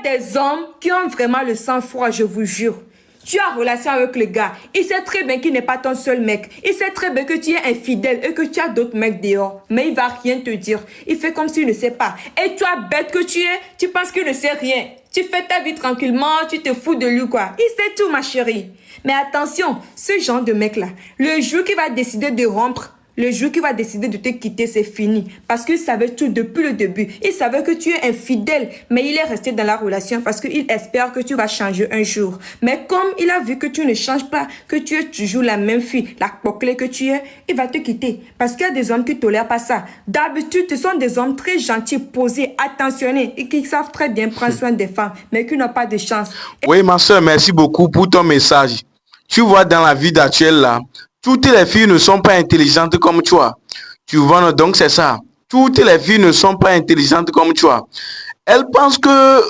des hommes qui ont vraiment le sang-froid, je vous jure. Tu as relation avec le gars. Il sait très bien qu'il n'est pas ton seul mec. Il sait très bien que tu es infidèle et que tu as d'autres mecs dehors. Mais il va rien te dire. Il fait comme s'il ne sait pas. Et toi, bête que tu es, tu penses qu'il ne sait rien. Tu fais ta vie tranquillement, tu te fous de lui quoi. Il sait tout ma chérie. Mais attention, ce genre de mec-là, le jour qu'il va décider de rompre, le jour qu'il va décider de te quitter, c'est fini. Parce qu'il savait tout depuis le début. Il savait que tu es infidèle. Mais il est resté dans la relation parce qu'il espère que tu vas changer un jour. Mais comme il a vu que tu ne changes pas, que tu es toujours la même fille, la coquelée que tu es, il va te quitter. Parce qu'il y a des hommes qui ne tolèrent pas ça. D'habitude, ce sont des hommes très gentils, posés, attentionnés et qui savent très bien prendre soin des femmes, mais qui n'ont pas de chance. Oui, ma soeur, merci beaucoup pour ton message. Tu vois, dans la vie actuelle, là, toutes les filles ne sont pas intelligentes comme toi. Tu vois, donc c'est ça. Toutes les filles ne sont pas intelligentes comme toi. Elles pensent que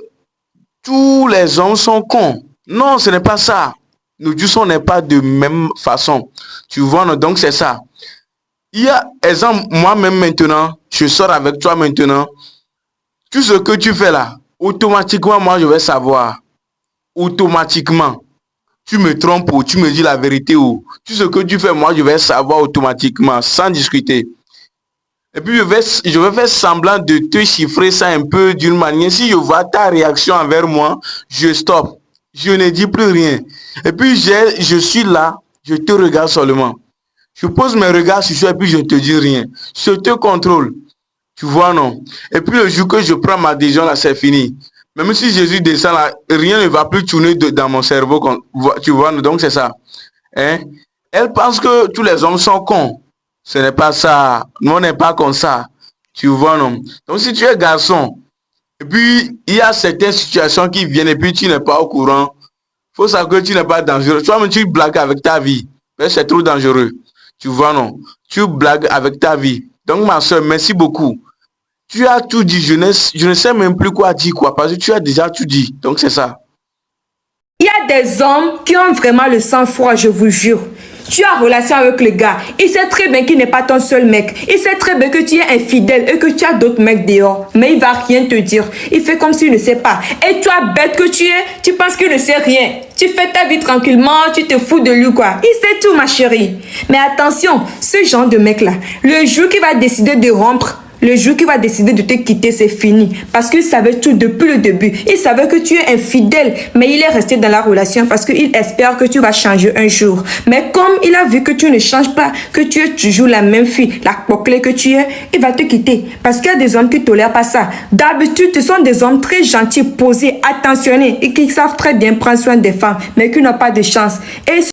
tous les hommes sont cons. Non, ce n'est pas ça. Nous tous, on n'est pas de même façon. Tu vois, donc c'est ça. Il y a, exemple, moi-même maintenant, je sors avec toi maintenant. Tout ce que tu fais là, automatiquement, moi, je vais savoir. Automatiquement. Tu me trompes ou tu me dis la vérité ou tout ce que tu fais, moi, je vais savoir automatiquement, sans discuter. Et puis, je vais faire semblant de te chiffrer ça un peu d'une manière. Si je vois ta réaction envers moi, je stoppe. Je ne dis plus rien. Et puis, je suis là, je te regarde seulement. Je pose mes regards sur toi et puis je ne te dis rien. Je te contrôle. Tu vois, non? Et puis, le jour que je prends ma décision, là, c'est fini. Même si Jésus descend là, rien ne va plus tourner dans mon cerveau. Tu vois, donc c'est ça. Hein? Elle pense que tous les hommes sont cons. Ce n'est pas ça. Nous, on n'est pas comme ça. Tu vois, non? Donc si tu es garçon, et puis il y a certaines situations qui viennent et puis tu n'es pas au courant, il faut savoir que tu n'es pas dangereux. Toi-même, tu blagues avec ta vie. Mais c'est trop dangereux. Tu vois, non? Tu blagues avec ta vie. Donc ma soeur, merci beaucoup. Tu as tout dit, je ne sais même plus quoi dire quoi, parce que tu as déjà tout dit. Donc c'est ça. Il y a des hommes qui ont vraiment le sang-froid, je vous jure. Tu as relation avec le gars. Il sait très bien qu'il n'est pas ton seul mec. Il sait très bien que tu es infidèle et que tu as d'autres mecs dehors. Mais il va rien te dire. Il fait comme s'il ne sait pas. Et toi, bête que tu es, tu penses qu'il ne sait rien. Tu fais ta vie tranquillement, tu te fous de lui quoi. Il sait tout ma chérie. Mais attention, ce genre de mec là, le jour qu'il va décider de rompre, le jour qu'il va décider de te quitter, c'est fini. Parce qu'il savait tout depuis le début. Il savait que tu es infidèle. Mais il est resté dans la relation parce qu'il espère que tu vas changer un jour. Mais comme il a vu que tu ne changes pas, que tu es toujours la même fille, la coquelée que tu es, il va te quitter. Parce qu'il y a des hommes qui ne tolèrent pas ça. D'habitude, ce sont des hommes très gentils, posés, attentionnés et qui savent très bien prendre soin des femmes, mais qui n'ont pas de chance. Et